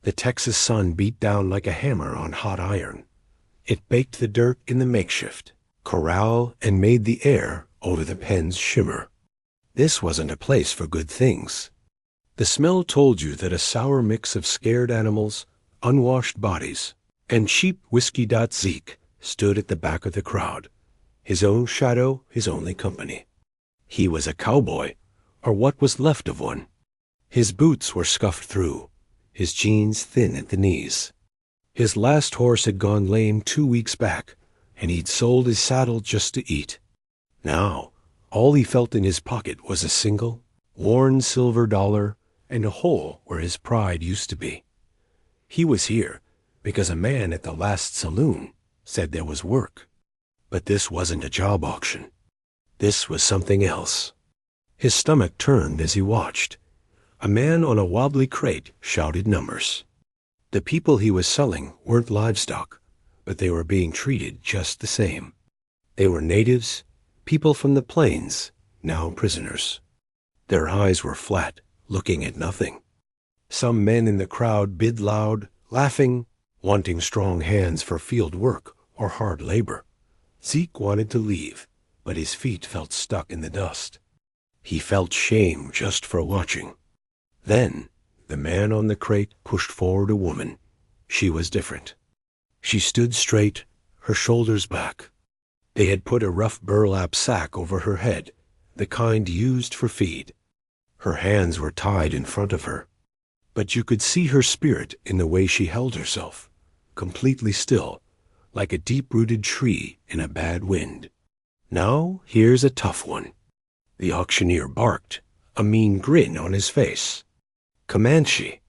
The Texas sun beat down like a hammer on hot iron. It baked the dirt in the makeshift corral and made the air over the pens shimmer. This wasn't a place for good things. The smell told you that a sour mix of scared animals, unwashed bodies, and cheap whiskey. Zeke stood at the back of the crowd, his own shadow his only company. He was a cowboy, or what was left of one. His boots were scuffed through, his jeans thin at the knees. His last horse had gone lame 2 weeks back, and he'd sold his saddle just to eat. Now, all he felt in his pocket was a single, worn silver dollar and a hole where his pride used to be. He was here because a man at the last saloon said there was work. But this wasn't a job auction. This was something else. His stomach turned as he watched. A man on a wobbly crate shouted numbers. The people he was selling weren't livestock, but they were being treated just the same. They were natives, people from the plains, now prisoners. Their eyes were flat, looking at nothing. Some men in the crowd bid loud, laughing, wanting strong hands for field work or hard labor. Zeke wanted to leave, but his feet felt stuck in the dust. He felt shame just for watching. Then, the man on the crate pushed forward a woman. She was different. She stood straight, her shoulders back. They had put a rough burlap sack over her head, the kind used for feed. Her hands were tied in front of her, but you could see her spirit in the way she held herself, completely still, like a deep-rooted tree in a bad wind. Now, here's a tough one. The auctioneer barked, a mean grin on his face. Comanche.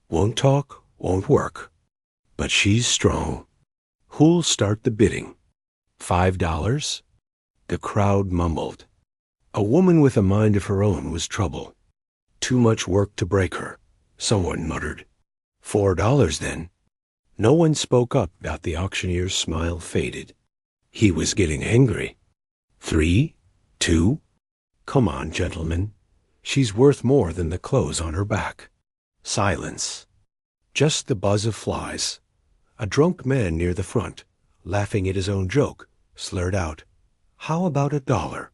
Won't talk, won't work. But she's strong. Who'll start the bidding? $5? The crowd mumbled. A woman with a mind of her own was trouble. Too much work to break her, someone muttered. $4 then. No one spoke up. The auctioneer's smile faded. He was getting angry. 3? 2? Come on, gentlemen. She's worth more than the clothes on her back. Silence. Just the buzz of flies. A drunk man near the front, laughing at his own joke, slurred out, "How about $1?"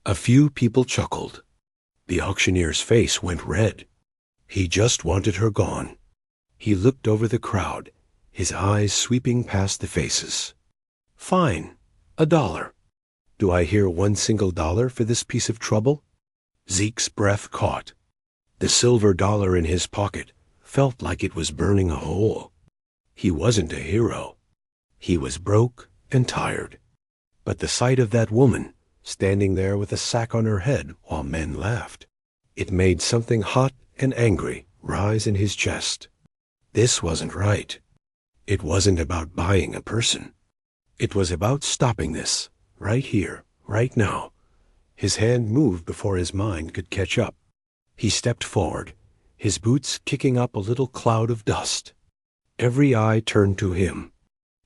A few people chuckled. The auctioneer's face went red. He just wanted her gone. He looked over the crowd, his eyes sweeping past the faces. Fine, $1. Do I hear one single dollar for this piece of trouble? Zeke's breath caught. The silver dollar in his pocket felt like it was burning a hole. He wasn't a hero. He was broke and tired. But the sight of that woman, standing there with a sack on her head while men laughed, it made something hot and angry rise in his chest. This wasn't right. It wasn't about buying a person. It was about stopping this, right here, right now. His hand moved before his mind could catch up. He stepped forward, his boots kicking up a little cloud of dust. Every eye turned to him.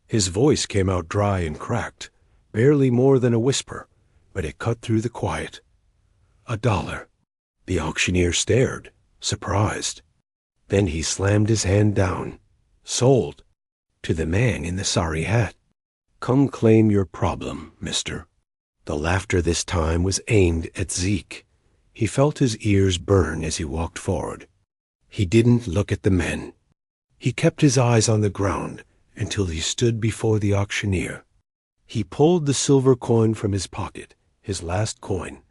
His voice came out dry and cracked, barely more than a whisper, but it cut through the quiet. $1. The auctioneer stared, surprised. Then he slammed his hand down. Sold. To the man in the sorry hat. Come claim your problem, mister. The laughter this time was aimed at Zeke. He felt his ears burn as he walked forward. He didn't look at the men. He kept his eyes on the ground until he stood before the auctioneer. He pulled the silver coin from his pocket, his last coin,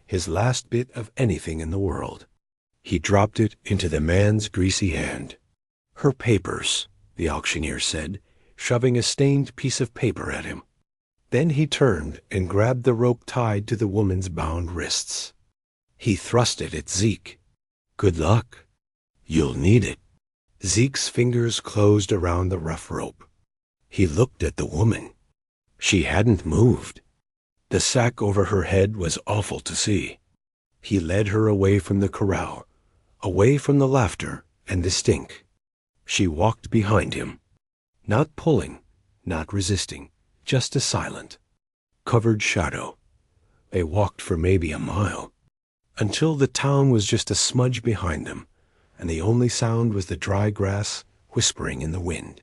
his last bit of anything in the world. He dropped it into the man's greasy hand. Her papers, the auctioneer said, shoving a stained piece of paper at him. Then he turned and grabbed the rope tied to the woman's bound wrists. He thrust it at Zeke. Good luck. You'll need it. Zeke's fingers closed around the rough rope. He looked at the woman. She hadn't moved. The sack over her head was awful to see. He led her away from the corral, away from the laughter and the stink. She walked behind him, not pulling, not resisting, just a silent, covered shadow. They walked for maybe a mile, until the town was just a smudge behind them, and the only sound was the dry grass whispering in the wind.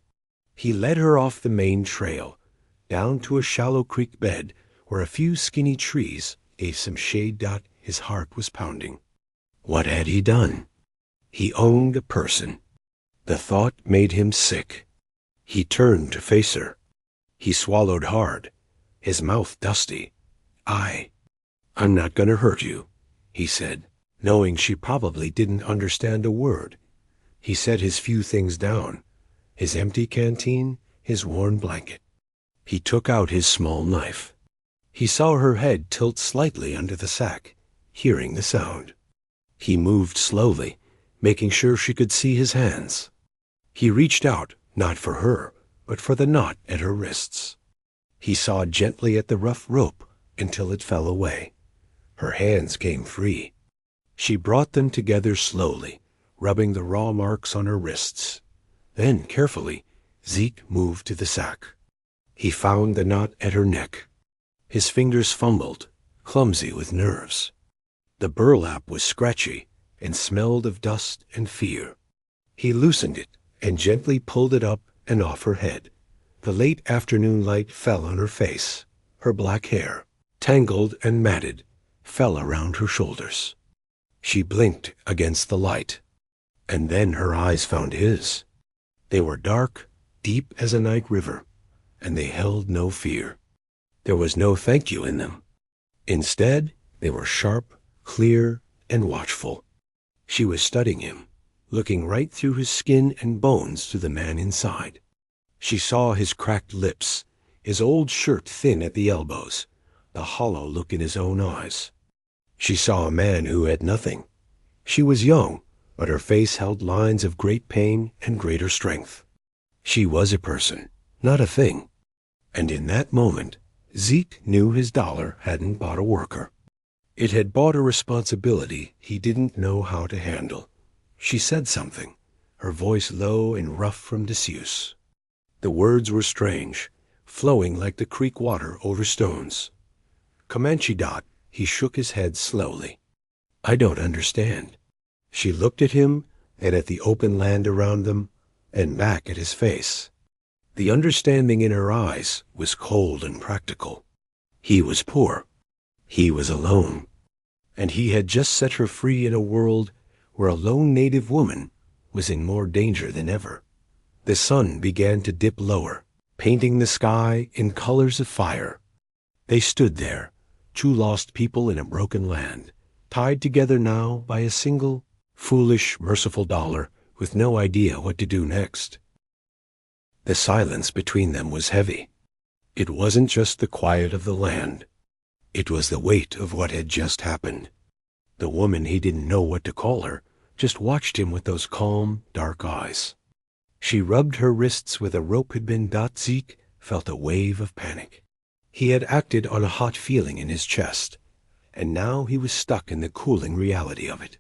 He led her off the main trail, down to a shallow creek bed where a few skinny trees gave some shade. His heart was pounding. What had he done? He owned a person. The thought made him sick. He turned to face her. He swallowed hard, his mouth dusty. I'm not going to hurt you, he said, knowing she probably didn't understand a word. He set his few things down, his empty canteen, his worn blanket. He took out his small knife. He saw her head tilt slightly under the sack, hearing the sound. He moved slowly, making sure she could see his hands. He reached out, not for her, but for the knot at her wrists. He sawed gently at the rough rope until it fell away. Her hands came free. She brought them together slowly, rubbing the raw marks on her wrists. Then, carefully, Zeke moved to the sack. He found the knot at her neck. His fingers fumbled, clumsy with nerves. The burlap was scratchy and smelled of dust and fear. He loosened it and gently pulled it up and off her head. The late afternoon light fell on her face. Her black hair, tangled and matted, fell around her shoulders. She blinked against the light, and then her eyes found his. They were dark, deep as a night river, and they held no fear. There was no thank you in them. Instead, they were sharp, clear, and watchful. She was studying him, looking right through his skin and bones to the man inside. She saw his cracked lips, his old shirt thin at the elbows, the hollow look in his own eyes. She saw a man who had nothing. She was young, but her face held lines of great pain and greater strength. She was a person, not a thing. And in that moment, Zeke knew his dollar hadn't bought a worker. It had bought a responsibility he didn't know how to handle. She said something, her voice low and rough from disuse. The words were strange, flowing like the creek water over stones. Comanche. He shook his head slowly. I don't understand. She looked at him and at the open land around them and back at his face. The understanding in her eyes was cold and practical. He was poor. He was alone. And he had just set her free in a world where a lone native woman was in more danger than ever. The sun began to dip lower, painting the sky in colors of fire. They stood there, two lost people in a broken land, tied together now by a single, foolish, merciful dollar with no idea what to do next. The silence between them was heavy. It wasn't just the quiet of the land. It was the weight of what had just happened. The woman, he didn't know what to call her, just watched him with those calm, dark eyes. She rubbed her wrists where the rope had been. Zeke felt a wave of panic. He had acted on a hot feeling in his chest, and now he was stuck in the cooling reality of it.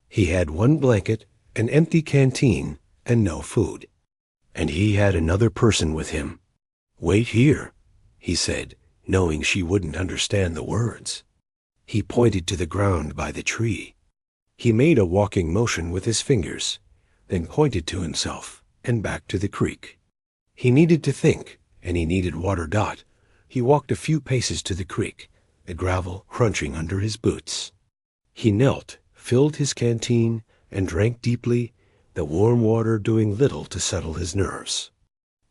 He had one blanket, an empty canteen, and no food. And he had another person with him. Wait here, he said, knowing she wouldn't understand the words. He pointed to the ground by the tree. He made a walking motion with his fingers, then pointed to himself and back to the creek. He needed to think, and he needed water. He walked a few paces to the creek, the gravel crunching under his boots. He knelt, filled his canteen, and drank deeply, the warm water doing little to settle his nerves.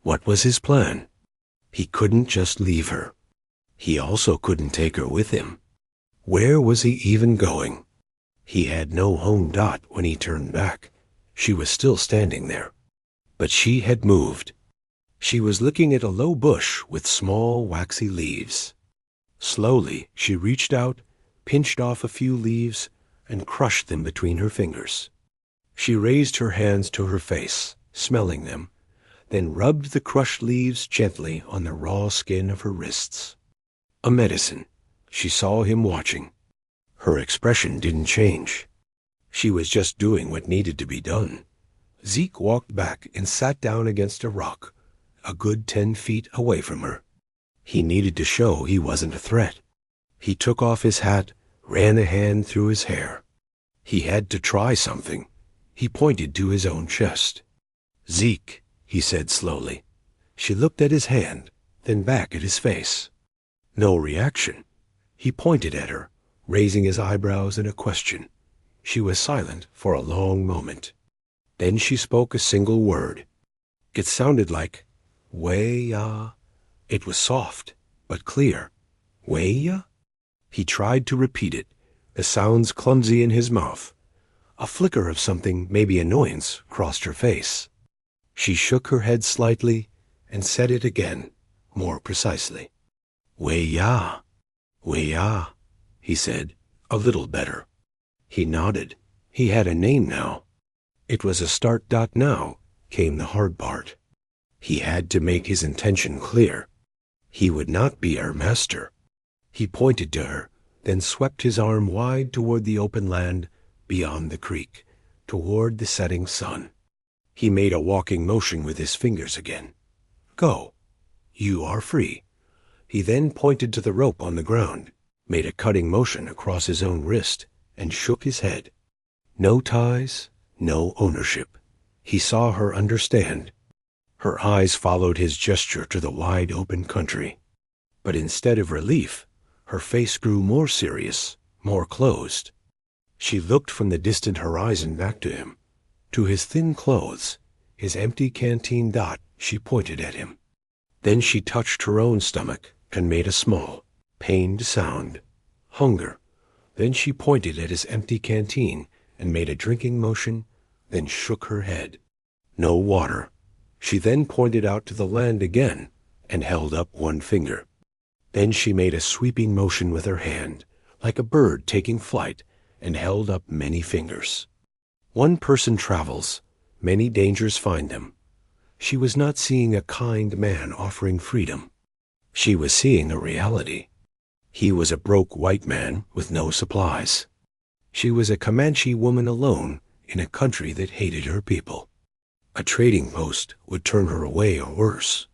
What was his plan? He couldn't just leave her. He also couldn't take her with him. Where was he even going? He had no home. When he turned back, she was still standing there. But she had moved. She was looking at a low bush with small, waxy leaves. Slowly, she reached out, pinched off a few leaves, and crushed them between her fingers. She raised her hands to her face, smelling them, then rubbed the crushed leaves gently on the raw skin of her wrists. A medicine. She saw him watching. Her expression didn't change. She was just doing what needed to be done. Zeke walked back and sat down against a rock, a good 10 feet away from her. He needed to show he wasn't a threat. He took off his hat, ran a hand through his hair. He had to try something. He pointed to his own chest. Zeke, he said slowly. She looked at his hand, then back at his face. No reaction. He pointed at her, raising his eyebrows in a question. She was silent for a long moment. Then she spoke a single word. It sounded like, "Way-ya." It was soft, but clear. "Way-ya?" He tried to repeat it, the sounds clumsy in his mouth. A flicker of something, maybe annoyance, crossed her face. She shook her head slightly and said it again, more precisely. "Way-ya, way-ya," he said, a little better. He nodded. He had a name now. It was a start. Now came the hard part. He had to make his intention clear. He would not be our master. He pointed to her, then swept his arm wide toward the open land beyond the creek, toward the setting sun. He made a walking motion with his fingers again. "Go. You are free." He then pointed to the rope on the ground, made a cutting motion across his own wrist, and shook his head. No ties, no ownership. He saw her understand. Her eyes followed his gesture to the wide open country. But instead of relief, her face grew more serious, more closed. She looked from the distant horizon back to him, to his thin clothes, his empty canteen. She pointed at him. Then she touched her own stomach and made a small, pained sound. Hunger. Then she pointed at his empty canteen and made a drinking motion, then shook her head. No water. She then pointed out to the land again and held up one finger. Then she made a sweeping motion with her hand, like a bird taking flight, and held up many fingers. One person travels, many dangers find them. She was not seeing a kind man offering freedom. She was seeing a reality. He was a broke white man with no supplies. She was a Comanche woman alone in a country that hated her people. A trading post would turn her away or worse.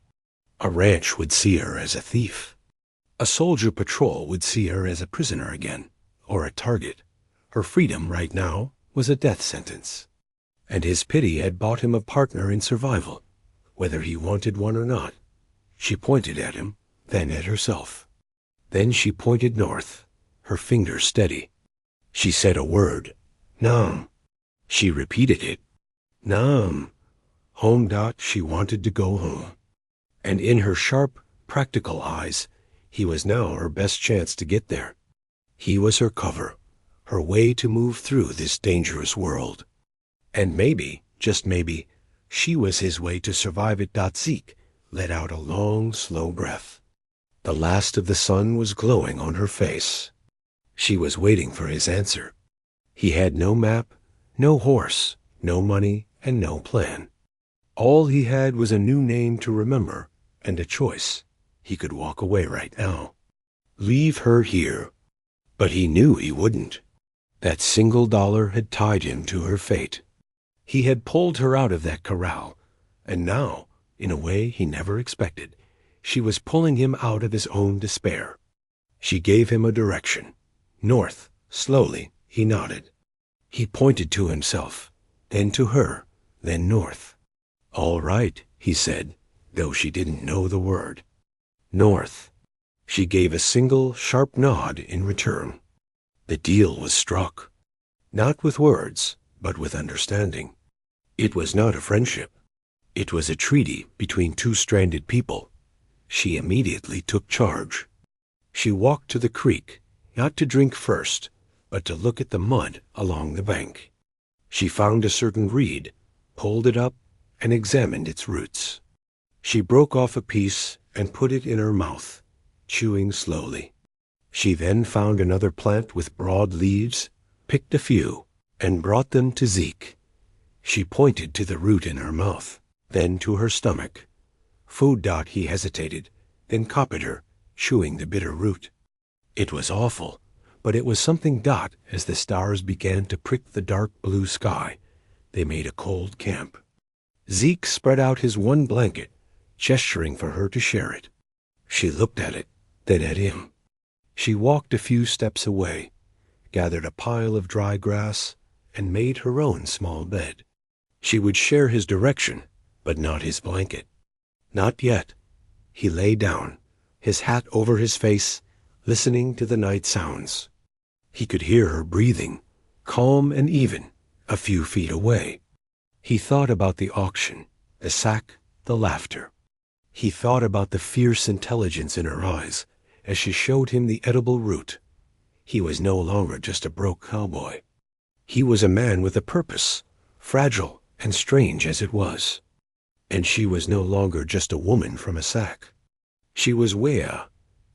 A ranch would see her as a thief. A soldier patrol would see her as a prisoner again, or a target. Her freedom right now was a death sentence. And his pity had bought him a partner in survival, whether he wanted one or not. She pointed at him, then at herself. Then she pointed north, her finger steady. She said a word, "Nam." She repeated it, "Nam." Home. She wanted to go home. And in her sharp, practical eyes, he was now her best chance to get there. He was her cover, her way to move through this dangerous world. And maybe, just maybe, she was his way to survive it. Zeke let out a long, slow breath. The last of the sun was glowing on her face. She was waiting for his answer. He had no map, no horse, no money, and no plan. All he had was a new name to remember and a choice. He could walk away right now. Leave her here. But he knew he wouldn't. That $1 had tied him to her fate. He had pulled her out of that corral, and now, in a way he never expected, she was pulling him out of his own despair. She gave him a direction. North. Slowly, he nodded. He pointed to himself, then to her, then north. "All right," he said, though she didn't know the word. North. She gave a single, sharp nod in return. The deal was struck. Not with words, but with understanding. It was not a friendship. It was a treaty between two stranded people. She immediately took charge. She walked to the creek, not to drink first, but to look at the mud along the bank. She found a certain reed, pulled it up, and examined its roots. She broke off a piece and put it in her mouth, chewing slowly. She then found another plant with broad leaves, picked a few, and brought them to Zeke. She pointed to the root in her mouth, then to her stomach. Food. He hesitated, then copied her, chewing the bitter root. It was awful, but it was something. As the stars began to prick the dark blue sky, they made a cold camp. Zeke spread out his one blanket, gesturing for her to share it. She looked at it, then at him. She walked a few steps away, gathered a pile of dry grass, and made her own small bed. She would share his direction, but not his blanket. Not yet. He lay down, his hat over his face, listening to the night sounds. He could hear her breathing, calm and even, a few feet away. He thought about the auction, the sack, the laughter. He thought about the fierce intelligence in her eyes as she showed him the edible root. He was no longer just a broke cowboy. He was a man with a purpose, fragile and strange as it was. And she was no longer just a woman from a sack. She was Wea,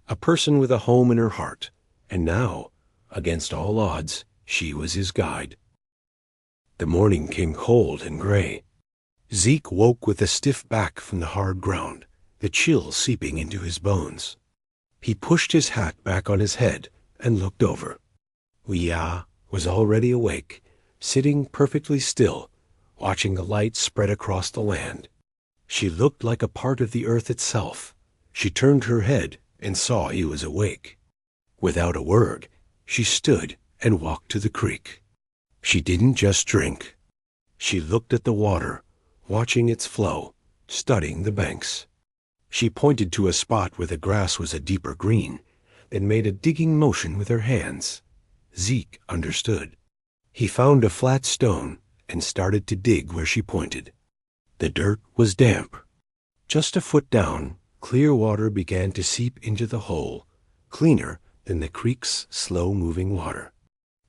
a person with a home in her heart, and now, against all odds, she was his guide. The morning came cold and gray. Zeke woke with a stiff back from the hard ground, the chill seeping into his bones. He pushed his hat back on his head and looked over. Wea was already awake, sitting perfectly still, watching the light spread across the land. She looked like a part of the earth itself. She turned her head and saw he was awake. Without a word, she stood and walked to the creek. She didn't just drink. She looked at the water, watching its flow, studying the banks. She pointed to a spot where the grass was a deeper green, then made a digging motion with her hands. Zeke understood. He found a flat stone and started to dig where she pointed. The dirt was damp. Just a foot down, clear water began to seep into the hole, cleaner than the creek's slow-moving water.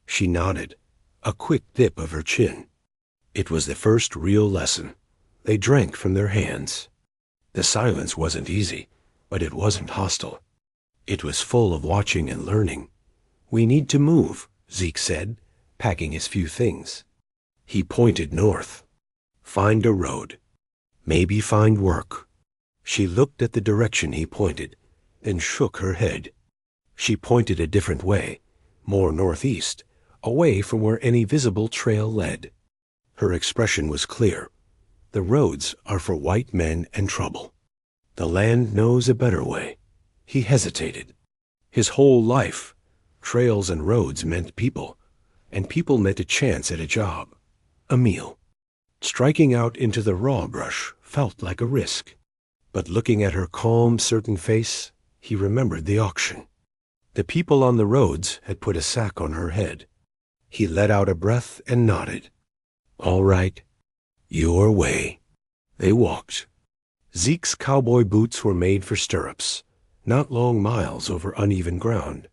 She nodded, a quick dip of her chin. It was the first real lesson. They drank from their hands. The silence wasn't easy, but it wasn't hostile. It was full of watching and learning. "We need to move," Zeke said, packing his few things. He pointed north. "Find a road. Maybe find work." She looked at the direction he pointed, then shook her head. She pointed a different way, more northeast, away from where any visible trail led. Her expression was clear. "The roads are for white men and trouble. The land knows a better way." He hesitated. His whole life, trails and roads meant people, and people meant a chance at a job, a meal. Striking out into the raw brush felt like a risk. But looking at her calm, certain face, he remembered the auction. The people on the roads had put a sack on her head. He let out a breath and nodded. "All right. Your way." They walked. Zeke's cowboy boots were made for stirrups, not long miles over uneven ground.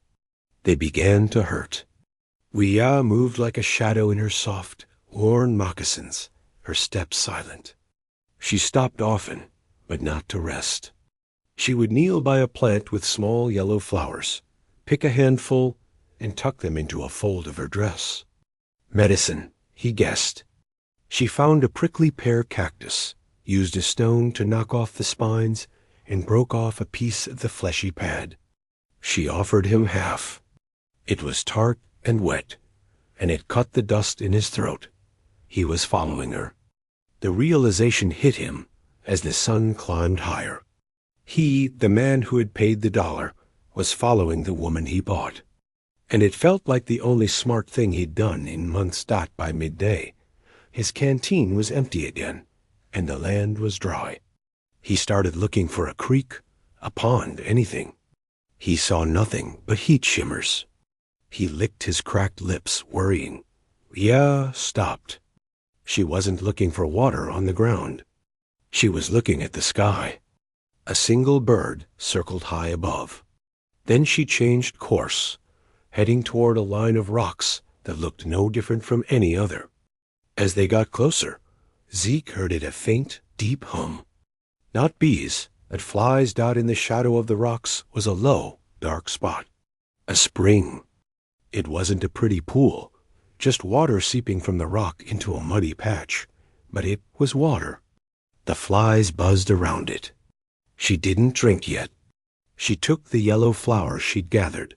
They began to hurt. Wea moved like a shadow in her soft, worn moccasins, her steps silent. She stopped often, but not to rest. She would kneel by a plant with small yellow flowers, pick a handful, and tuck them into a fold of her dress. Medicine, he guessed. She found a prickly pear cactus, used a stone to knock off the spines, and broke off a piece of the fleshy pad. She offered him half. It was tart and wet, and it cut the dust in his throat. He was following her. The realization hit him as the sun climbed higher. He, the man who had paid the $1, was following the woman he bought. And it felt like the only smart thing he'd done in months. By midday, his canteen was empty again, and the land was dry. He started looking for a creek, a pond, anything. He saw nothing but heat shimmers. He licked his cracked lips, worrying. Wea stopped. She wasn't looking for water on the ground. She was looking at the sky. A single bird circled high above. Then she changed course, heading toward a line of rocks that looked no different from any other. As they got closer, Zeke heard it a faint, deep hum. Not bees, but flies dot in the shadow of the rocks was a low, dark spot. A spring. It wasn't a pretty pool, just water seeping from the rock into a muddy patch, but it was water. The flies buzzed around it. She didn't drink yet. She took the yellow flowers she'd gathered,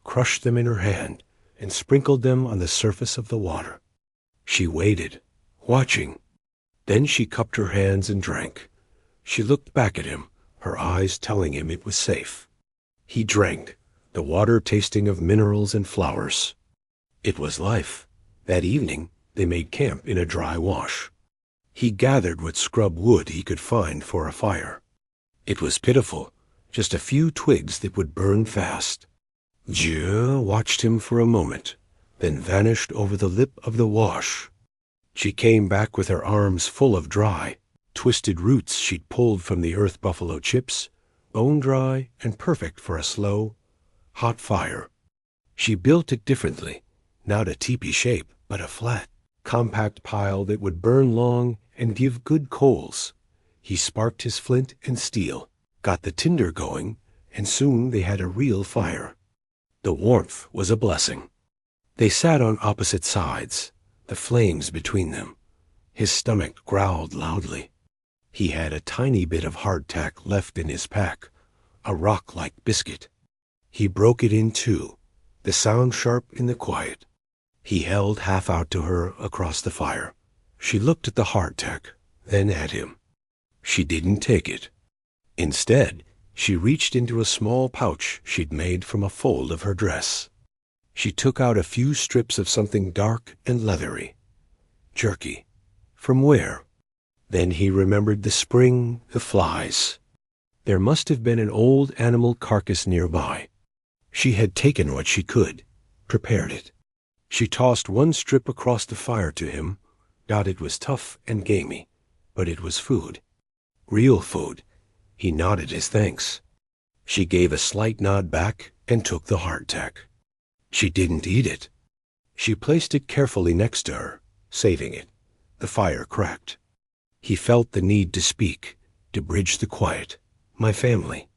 crushed them in her hand, and sprinkled them on the surface of the water. She waited, watching. Then she cupped her hands and drank. She looked back at him, her eyes telling him it was safe. He drank, the water tasting of minerals and flowers. It was life. That evening, they made camp in a dry wash. He gathered what scrub wood he could find for a fire. It was pitiful, just a few twigs that would burn fast. Jill watched him for a moment, then vanished over the lip of the wash. She came back with her arms full of dry, twisted roots she'd pulled from the earth buffalo chips, bone-dry and perfect for a slow, hot fire. She built it differently, not a teepee shape, but a flat, compact pile that would burn long and give good coals. He sparked his flint and steel, got the tinder going, and soon they had a real fire. The warmth was a blessing. They sat on opposite sides, the flames between them. His stomach growled loudly. He had a tiny bit of hardtack left in his pack, a rock-like biscuit. He broke it in two, the sound sharp in the quiet. He held half out to her across the fire. She looked at the hardtack, then at him. She didn't take it. Instead, she reached into a small pouch she'd made from a fold of her dress. She took out a few strips of something dark and leathery. Jerky. From where? Then he remembered the spring, the flies. There must have been an old animal carcass nearby. She had taken what she could, prepared it. She tossed one strip across the fire to him, got it was tough and gamey, but it was food. Real food. He nodded his thanks. She gave a slight nod back and took the hardtack. She didn't eat it. She placed it carefully next to her, saving it. The fire cracked. He felt the need to speak, to bridge the quiet. My family.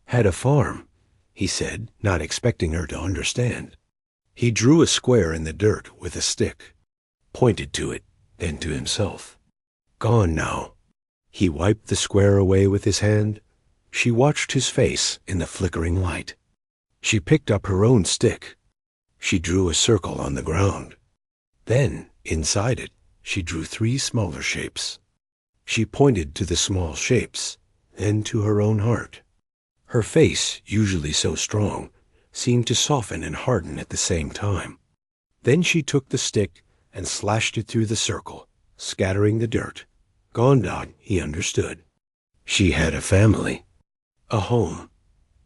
Had a farm, he said, not expecting her to understand. He drew a square in the dirt with a stick, pointed to it, then to himself. Gone now. He wiped the square away with his hand. She watched his face in the flickering light. She picked up her own stick. She drew a circle on the ground. Then, inside it, she drew 3 smaller shapes. She pointed to the small shapes, then to her own heart. Her face, usually so strong, seemed to soften and harden at the same time. Then she took the stick and slashed it through the circle, scattering the dirt. Gondot, he understood. She had a family, a home,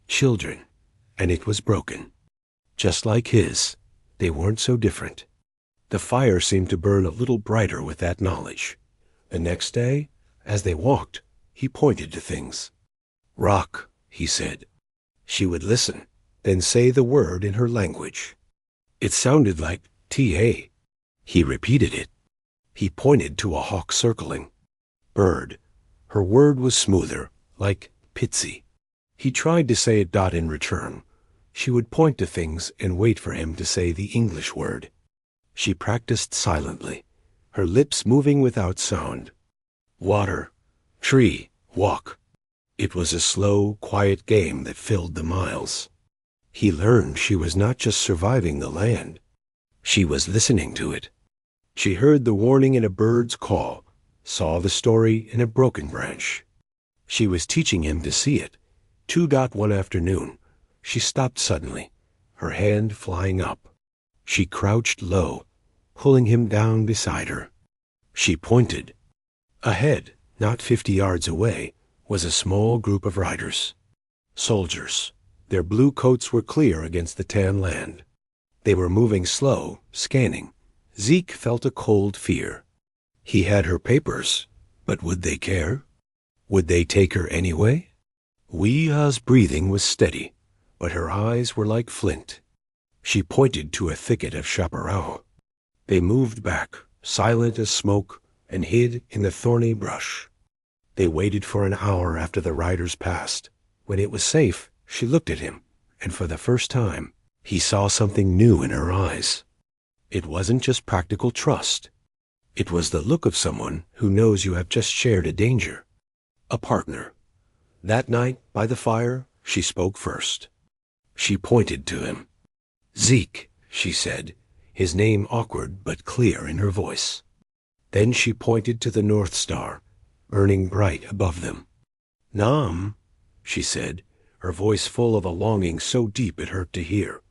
children, and it was broken. Just like his, they weren't so different. The fire seemed to burn a little brighter with that knowledge. The next day, as they walked, he pointed to things. Rock, he said. She would listen, then say the word in her language. It sounded like T-A. He repeated it. He pointed to a hawk circling. Bird. Her word was smoother, like pitsy. He tried to say it dot in return. She would point to things and wait for him to say the English word. She practiced silently, her lips moving without sound. Water, tree, walk. It was a slow, quiet game that filled the miles. He learned she was not just surviving the land. She was listening to it. She heard the warning in a bird's call, saw the story in a broken branch. She was teaching him to see it. One afternoon, she stopped suddenly, her hand flying up. She crouched low, pulling him down beside her. She pointed. Ahead, not 50 yards away, was a small group of riders. Soldiers. Their blue coats were clear against the tan land. They were moving slow, scanning. Zeke felt a cold fear. He had her papers, but would they care? Would they take her anyway? Weeha's breathing was steady, but her eyes were like flint. She pointed to a thicket of chaparral. They moved back, silent as smoke, and hid in the thorny brush. They waited for an hour after the riders passed. When it was safe, she looked at him, and for the first time, he saw something new in her eyes. It wasn't just practical trust. It was the look of someone who knows you have just shared a danger. A partner. That night, by the fire, she spoke first. She pointed to him. Zeke, she said, his name awkward but clear in her voice. Then she pointed to the North Star, burning bright above them. Nam, she said, her voice full of a longing so deep it hurt to hear.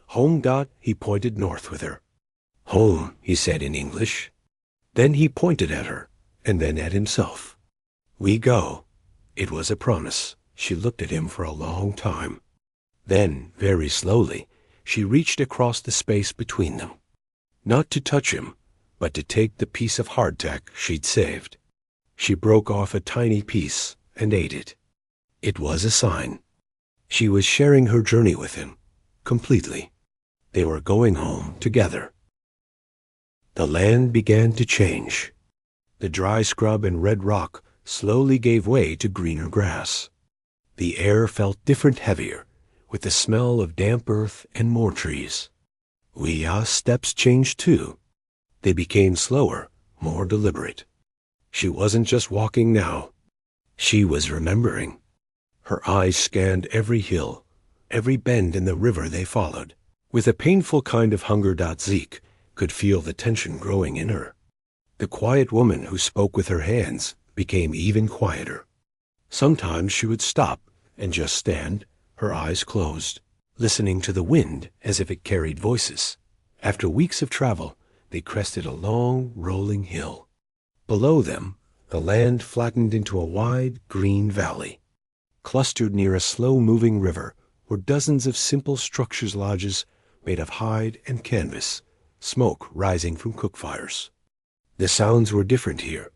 Home. He pointed north with her. Home, he said in English. Then he pointed at her, and then at himself. "We go." It was a promise. She looked at him for a long time. Then, very slowly, she reached across the space between them. Not to touch him, but to take the piece of hardtack she'd saved. She broke off a tiny piece and ate it. It was a sign. She was sharing her journey with him, completely. They were going home together. The land began to change. The dry scrub and red rock slowly gave way to greener grass. The air felt different, heavier, with the smell of damp earth and more trees. Weeah's steps changed too. They became slower, more deliberate. She wasn't just walking now. She was remembering. Her eyes scanned every hill, every bend in the river they followed. With a painful kind of hunger, Zeke could feel the tension growing in her. The quiet woman who spoke with her hands became even quieter. Sometimes she would stop and just stand, her eyes closed, listening to the wind as if it carried voices. After weeks of travel, they crested a long, rolling hill. Below them, the land flattened into a wide, green valley. Clustered near a slow-moving river were dozens of simple structures, lodges made of hide and canvas, smoke rising from cook fires. The sounds were different here.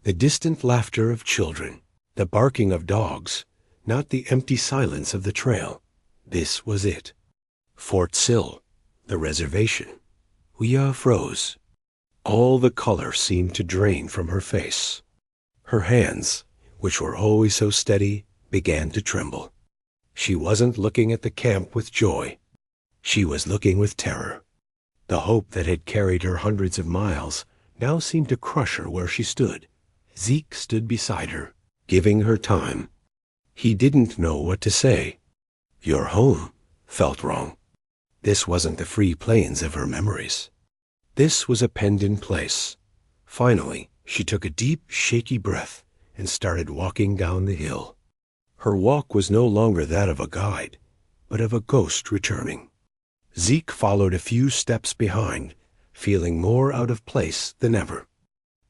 The distant laughter of children, the barking of dogs, not the empty silence of the trail. This was it. Fort Sill, the reservation. Weeah froze. All the color seemed to drain from her face. Her hands, which were always so steady, began to tremble. She wasn't looking at the camp with joy. She was looking with terror. The hope that had carried her hundreds of miles now seemed to crush her where she stood. Zeke stood beside her, giving her time. He didn't know what to say. "Your home" felt wrong. This wasn't the free plains of her memories. This was a penned-in place. Finally, she took a deep, shaky breath and started walking down the hill. Her walk was no longer that of a guide, but of a ghost returning. Zeke followed a few steps behind, feeling more out of place than ever.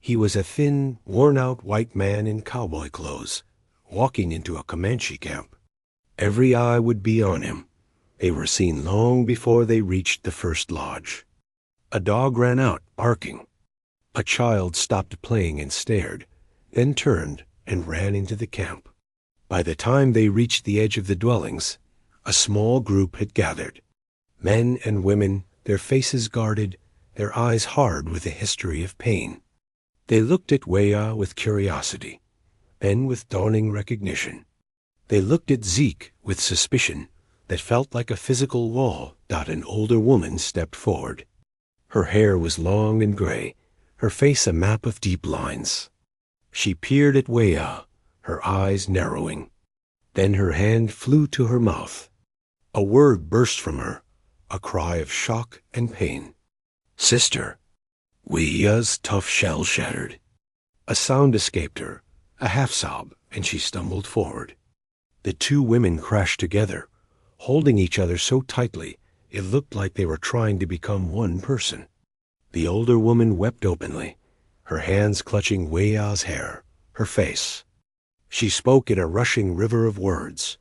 He was a thin, worn-out white man in cowboy clothes, walking into a Comanche camp. Every eye would be on him. They were seen long before they reached the first lodge. A dog ran out, barking. A child stopped playing and stared, then turned and ran into the camp. By the time they reached the edge of the dwellings, a small group had gathered. Men and women, their faces guarded, their eyes hard with a history of pain. They looked at Weeah with curiosity, then with dawning recognition. They looked at Zeke with suspicion that felt like a physical wall. An older woman stepped forward. Her hair was long and gray, her face a map of deep lines. She peered at Weeah, her eyes narrowing. Then her hand flew to her mouth. A word burst from her, a cry of shock and pain. "Sister." Weeah's tough shell shattered. A sound escaped her, a half-sob, and she stumbled forward. The two women crashed together, holding each other so tightly it looked like they were trying to become one person. The older woman wept openly, her hands clutching Weeah's hair, her face. She spoke in a rushing river of words,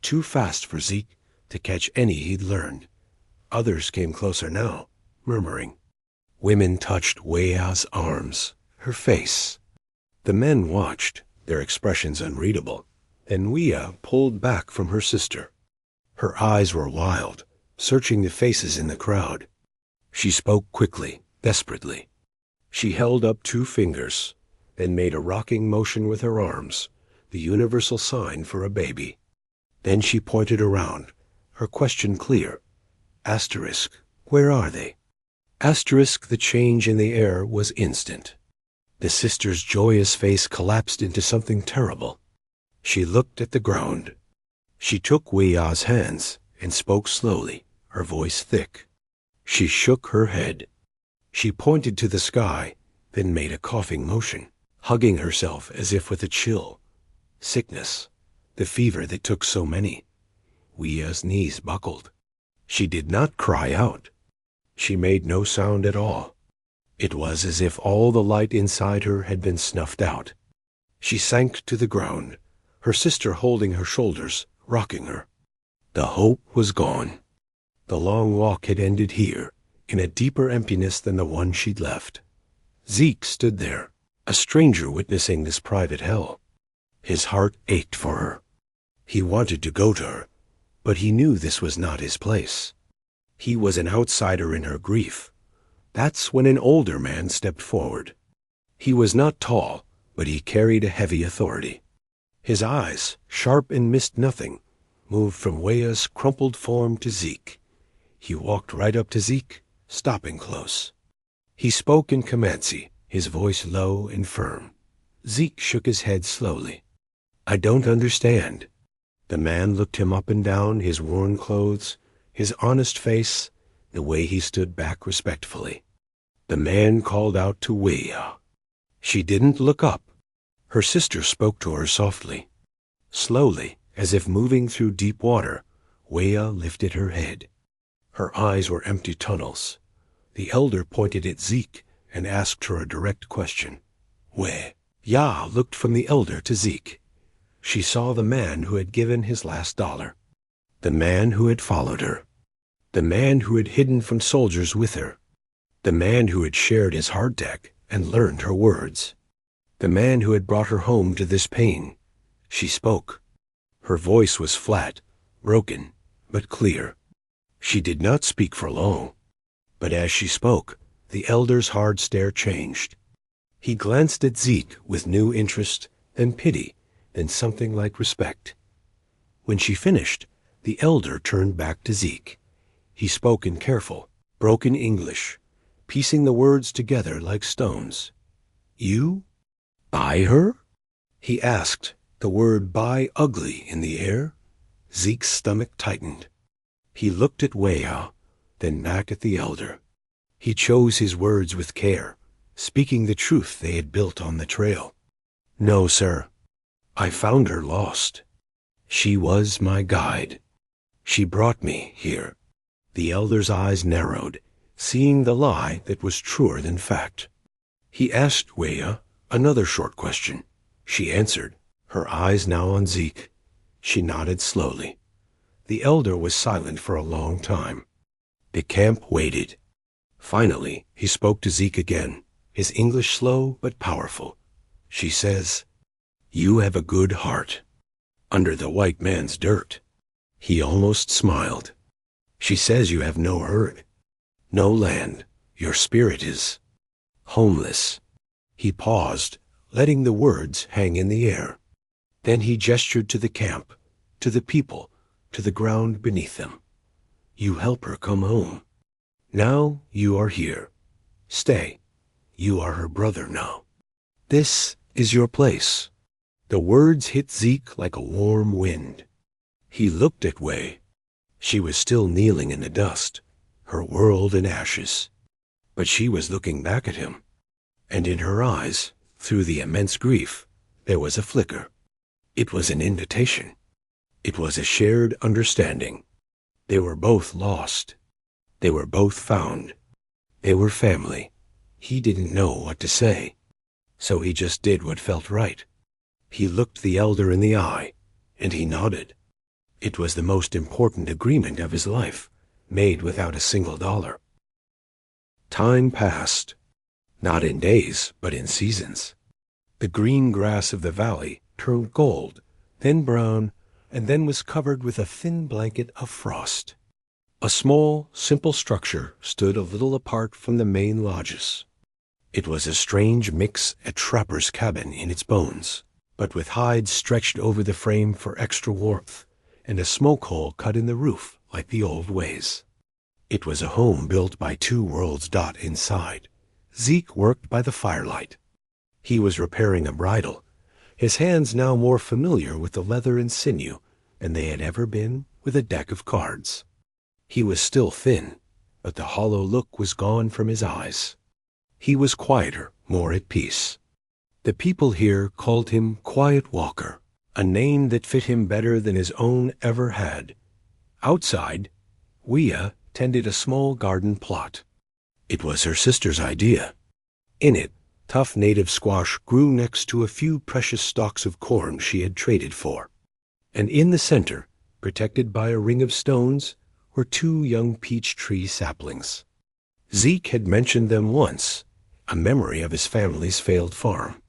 too fast for Zeke to catch any he'd learned. Others came closer now, murmuring. Women touched Weeah's arms, her face. The men watched, their expressions unreadable. Then Weeah pulled back from her sister. Her eyes were wild, searching the faces in the crowd. She spoke quickly, desperately. She held up 2 fingers, then made a rocking motion with her arms, the universal sign for a baby. Then she pointed around, her question clear. Asterisk, where are they? Asterisk, the change in the air was instant. The sister's joyous face collapsed into something terrible. She looked at the ground. She took Weeah's hands and spoke slowly, her voice thick. She shook her head. She pointed to the sky, then made a coughing motion, hugging herself as if with a chill. Sickness, the fever that took so many. Weeah's knees buckled. She did not cry out. She made no sound at all. It was as if all the light inside her had been snuffed out. She sank to the ground, her sister holding her shoulders, rocking her. The hope was gone. The long walk had ended here, in a deeper emptiness than the one she'd left. Zeke stood there, a stranger witnessing this private hell. His heart ached for her. He wanted to go to her, but he knew this was not his place. He was an outsider in her grief. That's when an older man stepped forward. He was not tall, but he carried a heavy authority. His eyes, sharp and missed nothing, moved from Wea's crumpled form to Zeke. He walked right up to Zeke, stopping close. He spoke in Comanche, his voice low and firm. Zeke shook his head slowly. "I don't understand." The man looked him up and down, his worn clothes, his honest face, the way he stood back respectfully. The man called out to Wea. She didn't look up. Her sister spoke to her softly. Slowly, as if moving through deep water, Wea lifted her head. Her eyes were empty tunnels. The elder pointed at Zeke and asked her a direct question. "Wea?" Ya looked from the elder to Zeke. She saw the man who had given his last dollar. The man who had followed her. The man who had hidden from soldiers with her. The man who had shared his hardtack and learned her words. The man who had brought her home to this pain. She spoke. Her voice was flat, broken, but clear. She did not speak for long. But as she spoke, the elder's hard stare changed. He glanced at Zeke with new interest, then pity, then something like respect. When she finished, the elder turned back to Zeke. He spoke in careful, broken English, piecing the words together like stones. "You? Buy her?" he asked, the word buy ugly in the air. Zeke's stomach tightened. He looked at Wea, then back at the elder. He chose his words with care, speaking the truth they had built on the trail. "No, sir. I found her lost. She was my guide. She brought me here." The elder's eyes narrowed, seeing the lie that was truer than fact. He asked Wea another short question. She answered, her eyes now on Zeke. She nodded slowly. The elder was silent for a long time. The camp waited. Finally, he spoke to Zeke again, his English slow but powerful. She says, "You have a good heart. Under the white man's dirt." He almost smiled. "She says you have no herd, no land. Your spirit is homeless." He paused, letting the words hang in the air. Then he gestured to the camp, to the people, to the ground beneath them. "You help her come home. Now you are here. Stay. You are her brother now. This is your place." The words hit Zeke like a warm wind. He looked at Wei. She was still kneeling in the dust, her world in ashes. But she was looking back at him. And in her eyes, through the immense grief, there was a flicker. It was an invitation. It was a shared understanding. They were both lost. They were both found. They were family. He didn't know what to say, so he just did what felt right. He looked the elder in the eye, and he nodded. It was the most important agreement of his life, made without a single dollar. Time passed, not in days, but in seasons. The green grass of the valley turned gold, then brown, and then was covered with a thin blanket of frost. A small, simple structure stood a little apart from the main lodges. It was a strange mix, a trapper's cabin in its bones, but with hides stretched over the frame for extra warmth, and a smoke hole cut in the roof like the old ways. It was a home built by two worlds. Inside, Zeke worked by the firelight. He was repairing a bridle, his hands now more familiar with the leather and sinew than they had ever been with a deck of cards. He was still thin, but the hollow look was gone from his eyes. He was quieter, more at peace. The people here called him Quiet Walker, a name that fit him better than his own ever had. Outside, Wea tended a small garden plot. It was her sister's idea. In it, tough native squash grew next to a few precious stalks of corn she had traded for. And in the center, protected by a ring of stones, were 2 young peach tree saplings. Zeke had mentioned them once, a memory of his family's failed farm.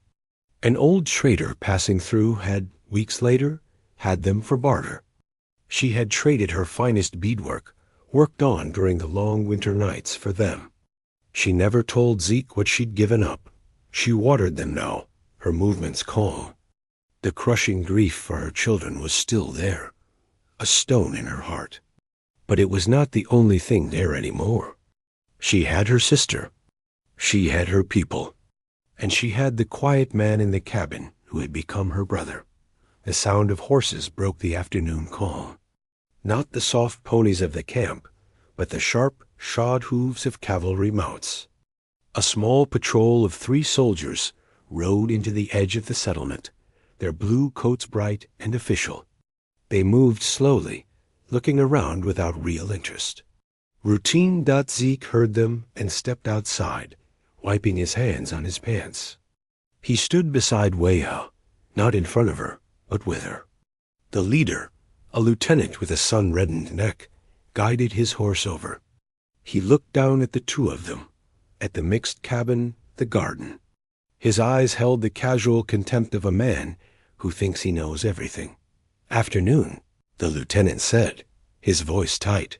An old trader passing through had, weeks later, had them for barter. She had traded her finest beadwork, worked on during the long winter nights, for them. She never told Zeke what she'd given up. She watered them now, her movements calm. The crushing grief for her children was still there, a stone in her heart. But it was not the only thing there anymore. She had her sister. She had her people. And she had the quiet man in the cabin who had become her brother. The sound of horses broke the afternoon calm. Not the soft ponies of the camp, but the sharp, shod hooves of cavalry mounts. A small patrol of 3 soldiers rode into the edge of the settlement, their blue coats bright and official. They moved slowly, looking around without real interest. Routine. Zeke heard them and stepped outside, wiping his hands on his pants. He stood beside Weah, not in front of her, but with her. The leader, a lieutenant with a sun-reddened neck, guided his horse over. He looked down at the 2 of them, at the mixed cabin, the garden. His eyes held the casual contempt of a man who thinks he knows everything. "Afternoon," the lieutenant said, his voice tight.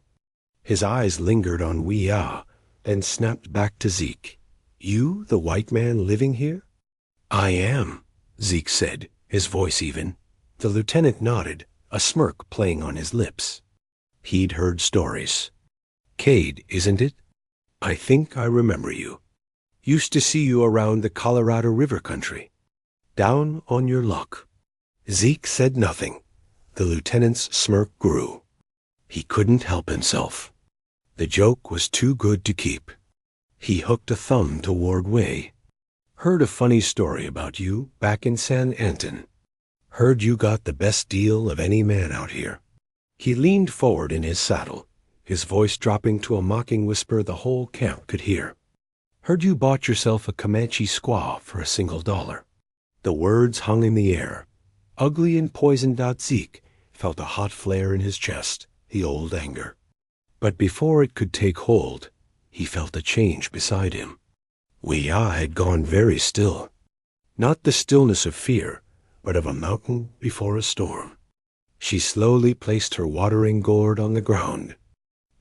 His eyes lingered on Weah, then snapped back to Zeke. "You, the white man living here?" "I am," Zeke said, his voice even. The lieutenant nodded, a smirk playing on his lips. He'd heard stories. "Cade, isn't it? I think I remember you. Used to see you around the Colorado River country. Down on your luck." Zeke said nothing. The lieutenant's smirk grew. He couldn't help himself. The joke was too good to keep. He hooked a thumb toward Way. "Heard a funny story about you back in San Anton. Heard you got the best deal of any man out here." He leaned forward in his saddle, his voice dropping to a mocking whisper the whole camp could hear. "Heard you bought yourself a Comanche squaw for a $1. The words hung in the air. Ugly and poisoned. Zeke felt a hot flare in his chest, the old anger. But before it could take hold, he felt a change beside him. Weah had gone very still. Not the stillness of fear, but of a mountain before a storm. She slowly placed her watering gourd on the ground.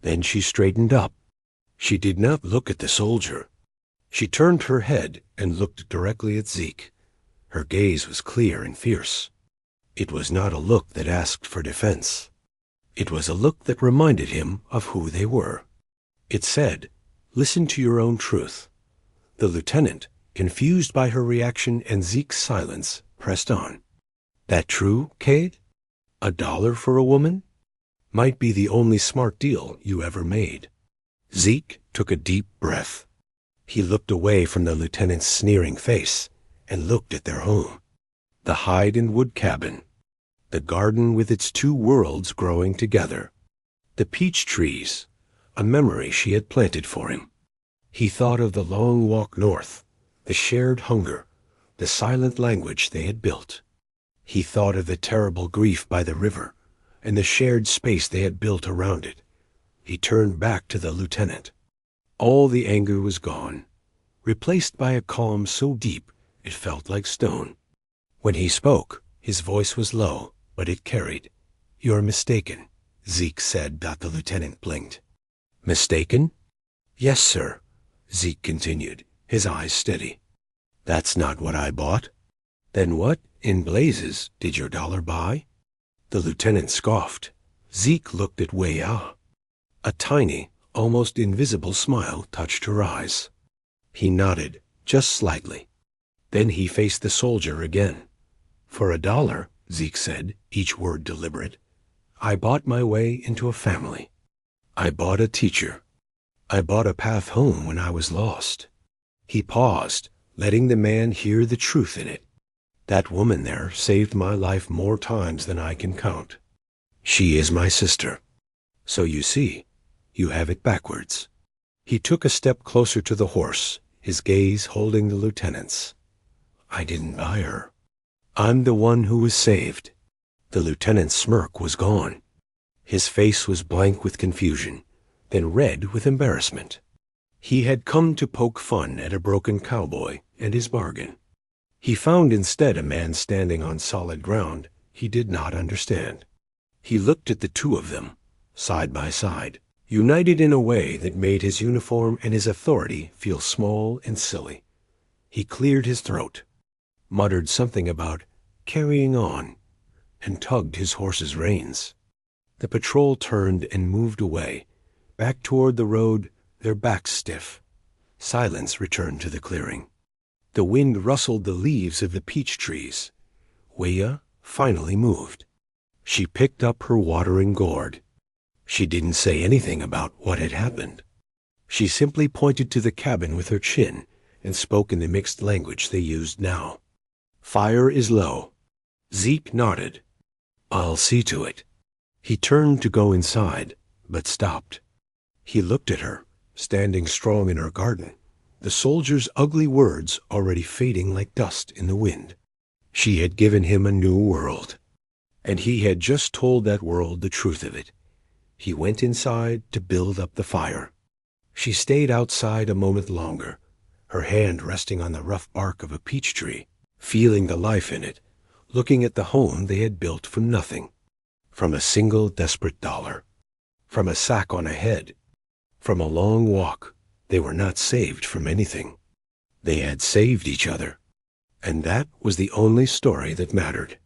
Then she straightened up. She did not look at the soldier. She turned her head and looked directly at Zeke. Her gaze was clear and fierce. It was not a look that asked for defense. It was a look that reminded him of who they were. It said, "Listen to your own truth." The lieutenant, confused by her reaction and Zeke's silence, pressed on. "That true, Cade? $1 for a woman? Might be the only smart deal you ever made." Zeke took a deep breath. He looked away from the lieutenant's sneering face and looked at their home. The hide and wood cabin. The garden with its 2 worlds growing together. The peach trees, a memory she had planted for him. He thought of the long walk north, the shared hunger, the silent language they had built. He thought of the terrible grief by the river and the shared space they had built around it. He turned back to the lieutenant. All the anger was gone, replaced by a calm so deep it felt like stone. When he spoke, his voice was low, but it carried. "You're mistaken," Zeke said. The lieutenant blinked. "Mistaken?" "Yes, sir," Zeke continued, his eyes steady. "That's not what I bought." "Then what, in blazes, did your dollar buy?" The lieutenant scoffed. Zeke looked at Weah. A tiny, almost invisible smile touched her eyes. He nodded, just slightly. Then he faced the soldier again. "For $1, Zeke said, each word deliberate, "I bought my way into a family. I bought a teacher. I bought a path home when I was lost." He paused, letting the man hear the truth in it. "That woman there saved my life more times than I can count. She is my sister. So you see, you have it backwards." He took a step closer to the horse, his gaze holding the lieutenant's. "I didn't buy her. I'm the one who was saved." The lieutenant's smirk was gone. His face was blank with confusion, then red with embarrassment. He had come to poke fun at a broken cowboy and his bargain. He found instead a man standing on solid ground he did not understand. He looked at the two of them, side by side, united in a way that made his uniform and his authority feel small and silly. He cleared his throat, muttered something about carrying on, and tugged his horse's reins. The patrol turned and moved away, back toward the road, their backs stiff. Silence returned to the clearing. The wind rustled the leaves of the peach trees. Weah finally moved. She picked up her watering gourd. She didn't say anything about what had happened. She simply pointed to the cabin with her chin and spoke in the mixed language they used now. "Fire is low." Zeke nodded. "I'll see to it." He turned to go inside, but stopped. He looked at her, standing strong in her garden, the soldier's ugly words already fading like dust in the wind. She had given him a new world, and he had just told that world the truth of it. He went inside to build up the fire. She stayed outside a moment longer, her hand resting on the rough bark of a peach tree, feeling the life in it, looking at the home they had built from nothing, from a single desperate dollar, from a sack on a head, from a long walk. They were not saved from anything. They had saved each other, and that was the only story that mattered.